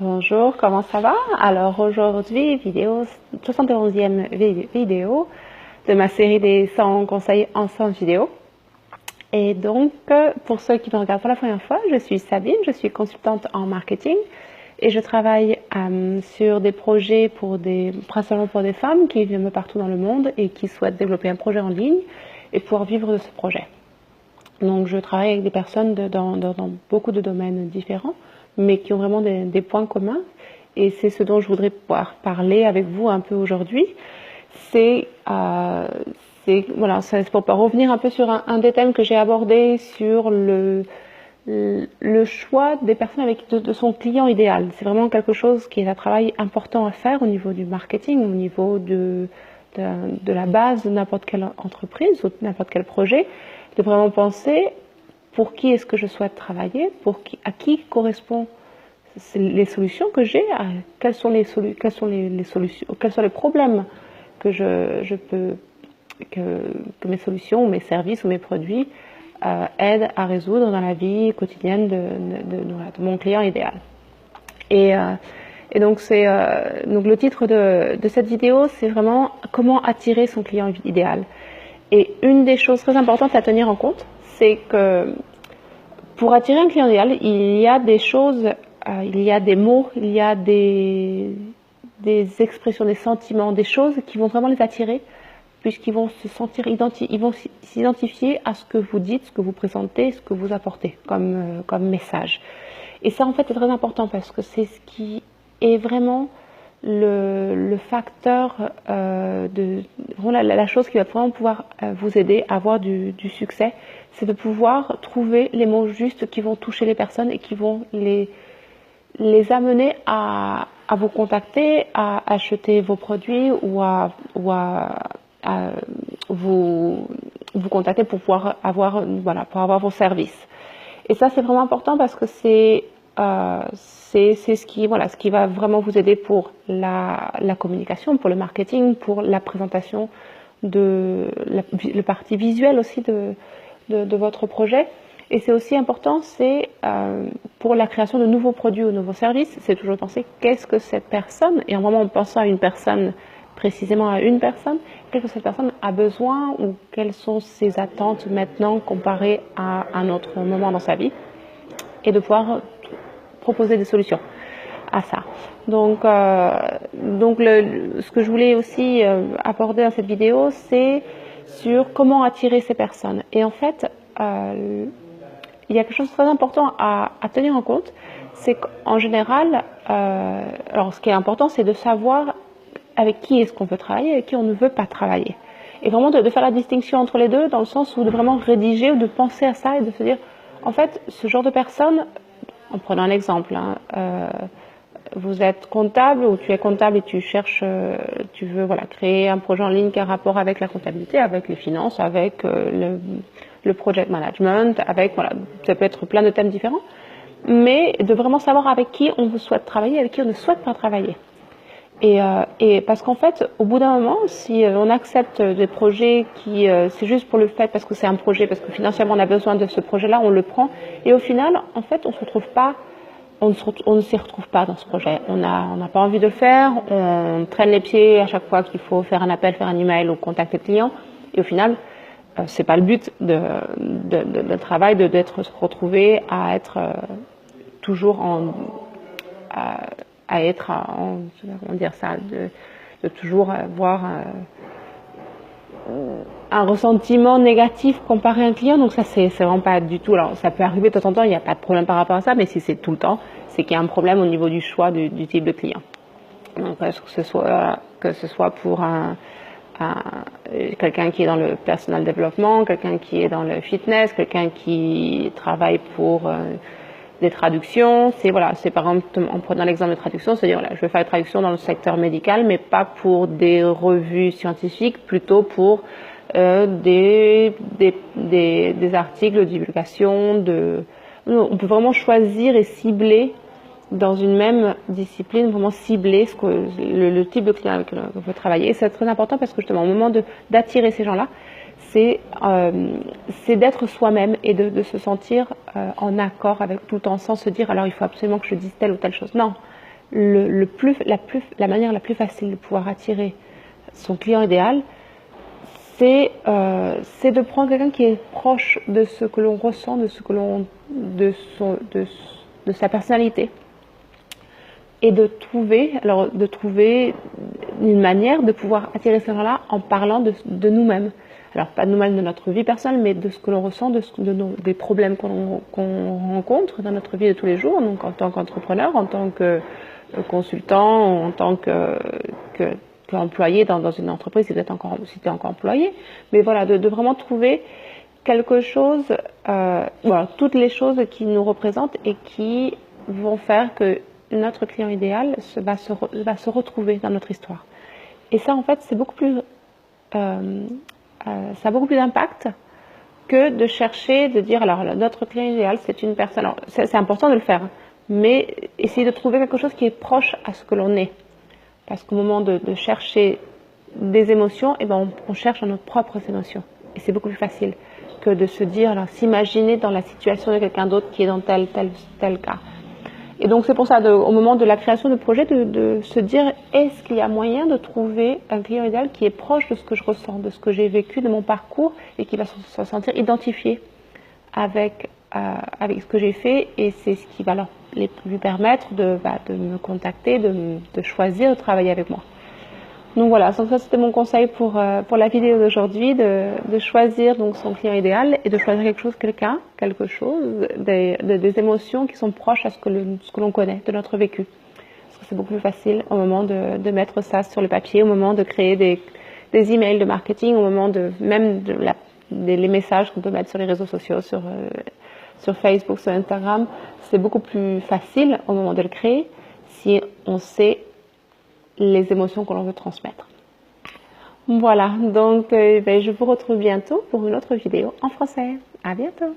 Bonjour, comment ça va? Alors aujourd'hui, 71e vidéo de ma série des 100 conseils en 100 vidéos. Et donc, pour ceux qui me regardent pour la première fois, je suis Sabine, je suis consultante en marketing et je travaille sur des projets principalement pour des femmes qui vivent un peu partout dans le monde et qui souhaitent développer un projet en ligne et pouvoir vivre de ce projet. Donc je travaille avec des personnes dans beaucoup de domaines différents, mais qui ont vraiment des points communs. Et c'est ce dont je voudrais pouvoir parler avec vous un peu aujourd'hui. C'est pour revenir un peu sur un des thèmes que j'ai abordé sur le choix des personnes de son client idéal. C'est vraiment quelque chose qui est un travail important à faire au niveau du marketing, au niveau de la base de n'importe quelle entreprise ou de n'importe quel projet, de vraiment penser pour qui est-ce que je souhaite travailler, à qui correspondent les solutions que j'ai, quels sont les problèmes que que mes solutions, mes services ou mes produits aident à résoudre dans la vie quotidienne de mon client idéal. Et donc le titre de cette vidéo, c'est vraiment comment attirer son client idéal. Et une des choses très importantes à tenir en compte, c'est que pour attirer un client idéal, il y a des choses, il y a des mots, il y a des expressions, des sentiments, des choses qui vont vraiment les attirer, puisqu'ils vont ils vont s'identifier à ce que vous dites, ce que vous présentez, ce que vous apportez comme message. Et ça, en fait, est très important parce que c'est ce qui est vraiment le facteur la chose qui va vraiment pouvoir vous aider à avoir du succès, c'est de pouvoir trouver les mots justes qui vont toucher les personnes et qui vont les amener à vous contacter, à acheter vos produits ou à vous contacter pour pouvoir avoir vos services. Et ça, c'est vraiment important parce que c'est ce qui va vraiment vous aider pour la communication, pour le marketing, pour la présentation le parti visuel aussi de votre projet. Et c'est aussi important, pour la création de nouveaux produits ou nouveaux services, c'est toujours penser qu'est-ce que cette personne, et en vraiment en pensant à une personne, précisément à une personne, qu'est-ce que cette personne a besoin ou quelles sont ses attentes maintenant comparées à un autre moment dans sa vie, et de pouvoir proposer des solutions à ça. Donc ce que je voulais aussi aborder dans cette vidéo, c'est sur comment attirer ces personnes. Et en fait, il y a quelque chose de très important à tenir en compte, c'est qu'en général, alors ce qui est important, c'est de savoir avec qui est-ce qu'on veut travailler, avec qui on ne veut pas travailler. Et vraiment de faire la distinction entre les deux, dans le sens où de vraiment rédiger ou de penser à ça et de se dire, en fait, ce genre de personne, en prenant un exemple, vous êtes comptable ou tu es comptable et tu cherches, tu veux créer un projet en ligne qui a rapport avec la comptabilité, avec les finances, avec le project management, ça peut être plein de thèmes différents, mais de vraiment savoir avec qui on souhaite travailler, avec qui on ne souhaite pas travailler. Et parce qu'en fait, au bout d'un moment, si on accepte des projets qui, c'est juste pour le fait, parce que c'est un projet, parce que financièrement on a besoin de ce projet-là, on le prend, et au final, en fait, on ne s'y retrouve pas dans ce projet. On n'a pas envie de le faire, on traîne les pieds à chaque fois qu'il faut faire un appel, faire un email ou contacter le client, et au final, c'est pas le but de travail, d'être retrouvé à être toujours de toujours avoir un ressentiment négatif comparé à un client. Donc ça, c'est vraiment pas du tout. Alors ça peut arriver de temps en temps, il n'y a pas de problème par rapport à ça, mais si c'est tout le temps, c'est qu'il y a un problème au niveau du choix du type de client. Donc que ce soit pour quelqu'un qui est dans le personal development, quelqu'un qui est dans le fitness, quelqu'un qui travaille pour des traductions, c'est par exemple, en prenant l'exemple de traduction, c'est-à-dire je vais faire des traductions dans le secteur médical, mais pas pour des revues scientifiques, plutôt pour des articles de divulgation. On peut vraiment choisir et cibler dans une même discipline, vraiment cibler le type de client avec lequel on veut travailler. Et c'est très important parce que justement, au moment d'attirer ces gens-là, c'est d'être soi-même et de se sentir en accord avec tout le temps, sans se dire alors il faut absolument que je dise telle ou telle chose. Non, la manière la plus facile de pouvoir attirer son client idéal, c'est de prendre quelqu'un qui est proche de ce que l'on ressent, de sa personnalité, et de trouver une manière de pouvoir attirer ces gens-là en parlant de nous-mêmes. Alors pas de nous-mêmes, de notre vie personnelle, mais de ce que l'on ressent, des problèmes qu'on rencontre dans notre vie de tous les jours, donc en tant qu'entrepreneur, en tant que consultant, en tant qu'employé dans une entreprise, si tu es encore employé. Mais voilà, de vraiment trouver quelque chose, voilà, toutes les choses qui nous représentent et qui vont faire que notre client idéal va se retrouver dans notre histoire. Et ça, en fait, c'est beaucoup plus, ça a beaucoup plus d'impact que de chercher, de dire, alors, notre client idéal, c'est une personne. Alors, c'est important de le faire, mais essayer de trouver quelque chose qui est proche à ce que l'on est. Parce qu'au moment de chercher des émotions, eh ben, on cherche nos propres émotions. Et c'est beaucoup plus facile que de se dire, alors, s'imaginer dans la situation de quelqu'un d'autre qui est dans tel cas. Et donc c'est pour ça, au moment de la création de projet, de se dire, est-ce qu'il y a moyen de trouver un client idéal qui est proche de ce que je ressens, de ce que j'ai vécu, de mon parcours, et qui va se sentir identifié avec ce que j'ai fait, et c'est ce qui va lui permettre de me contacter, de choisir de travailler avec moi. Donc voilà, donc ça c'était mon conseil pour la vidéo d'aujourd'hui, de choisir donc son client idéal et de choisir quelque chose, des émotions qui sont proches à ce que l'on connaît, de notre vécu. Parce que c'est beaucoup plus facile au moment de mettre ça sur le papier, au moment de créer des emails de marketing, au moment les messages qu'on peut mettre sur les réseaux sociaux, sur Facebook, sur Instagram. C'est beaucoup plus facile au moment de le créer si on sait les émotions que l'on veut transmettre. Voilà, donc je vous retrouve bientôt pour une autre vidéo en français. À bientôt!